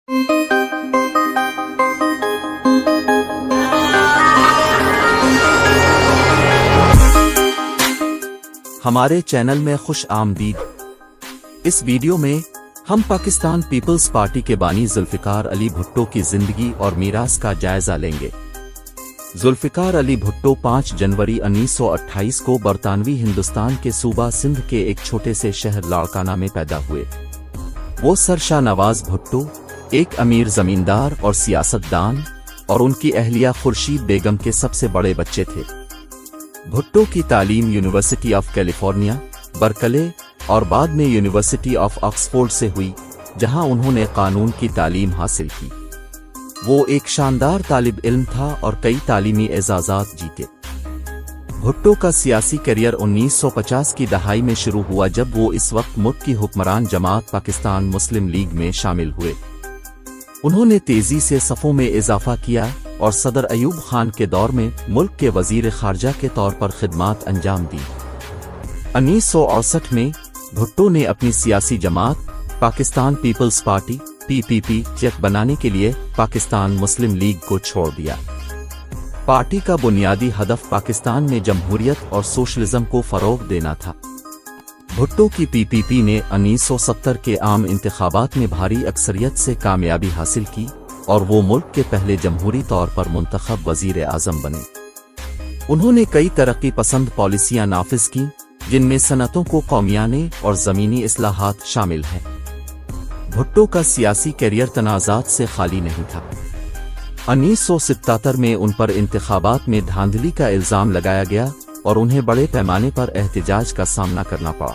ہمارے چینل میں خوش آمدید۔ اس ویڈیو میں ہم پاکستان پیپلز پارٹی کے بانی ذوالفقار علی بھٹو کی زندگی اور میراث کا جائزہ لیں گے۔ ذوالفقار علی بھٹو 5 جنوری 1928 کو برطانوی ہندوستان کے صوبہ سندھ کے ایک چھوٹے سے شہر لاڑکانہ میں پیدا ہوئے۔ وہ سر شاہ نواز بھٹو ایک امیر زمیندار اور سیاستدان اور ان کی اہلیہ خورشید بیگم کے سب سے بڑے بچے تھے۔ بھٹو کی تعلیم یونیورسٹی آف کیلیفورنیا، برکلے اور بعد میں یونیورسٹی آف آکسفورڈ سے ہوئی، جہاں انہوں نے قانون کی تعلیم حاصل کی۔ وہ ایک شاندار طالب علم تھا اور کئی تعلیمی اعزازات جیتے۔ بھٹو کا سیاسی کیریئر 1950 کی دہائی میں شروع ہوا، جب وہ اس وقت ملک کی حکمران جماعت پاکستان مسلم لیگ میں شامل ہوئے۔ انہوں نے تیزی سے صفوں میں اضافہ کیا اور صدر ایوب خان کے دور میں ملک کے وزیر خارجہ کے طور پر خدمات انجام دی۔ 1968 میں بھٹو نے اپنی سیاسی جماعت پاکستان پیپلز پارٹی (PPP) چیک بنانے کے لیے پاکستان مسلم لیگ کو چھوڑ دیا۔ پارٹی کا بنیادی ہدف پاکستان میں جمہوریت اور سوشلزم کو فروغ دینا تھا۔ بھٹو کی PPP نے 1970 کے عام انتخابات میں بھاری اکثریت سے کامیابی حاصل کی اور وہ ملک کے پہلے جمہوری طور پر منتخب وزیر اعظم بنے۔ انہوں نے کئی ترقی پسند پالیسیاں نافذ کیں، جن میں صنعتوں کو قومیانے اور زمینی اصلاحات شامل ہیں۔ بھٹو کا سیاسی کیریئر تنازعات سے خالی نہیں تھا۔ 1977 میں ان پر انتخابات میں دھاندلی کا الزام لگایا گیا اور انہیں بڑے پیمانے پر احتجاج کا سامنا کرنا پڑا۔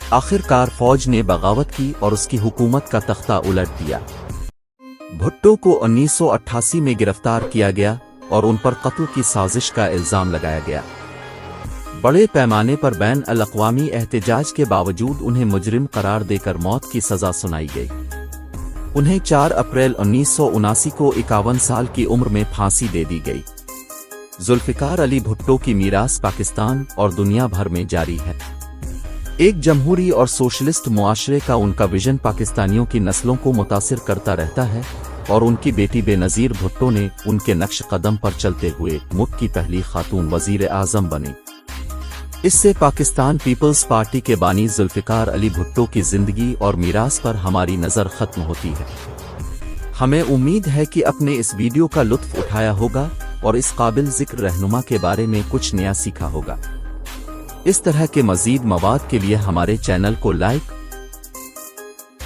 آخر کار فوج نے بغاوت کی اور اس کی حکومت کا تختہ الٹ دیا۔ بھٹو کو 1988 میں گرفتار کیا گیا اور ان پر قتل کی سازش کا الزام لگایا گیا۔ بڑے پیمانے پر بین الاقوامی احتجاج کے باوجود انہیں مجرم قرار دے کر موت کی سزا سنائی گئی۔ انہیں 4 اپریل 1979 کو 51 سال کی عمر میں پھانسی دے دی گئی۔ ذوالفقار علی بھٹو کی میراث پاکستان اور دنیا بھر میں جاری ہے۔ ایک جمہوری اور سوشلسٹ معاشرے کا ان کا ویژن پاکستانیوں کی نسلوں کو متاثر کرتا رہتا ہے، اور ان کی بیٹی بے نظیر بھٹو نے ان کے نقش قدم پر چلتے ہوئے ملک کی پہلی خاتون وزیر اعظم بنی۔ اس سے پاکستان پیپلز پارٹی کے بانی ذوالفقار علی بھٹو کی زندگی اور میراث پر ہماری نظر ختم ہوتی ہے۔ ہمیں امید ہے کہ اپنے اس ویڈیو کا لطف اٹھایا ہوگا اور اس قابل ذکر رہنما کے بارے میں کچھ نیا سیکھا ہوگا۔ اس طرح کے مزید مواد کے لیے ہمارے چینل کو لائک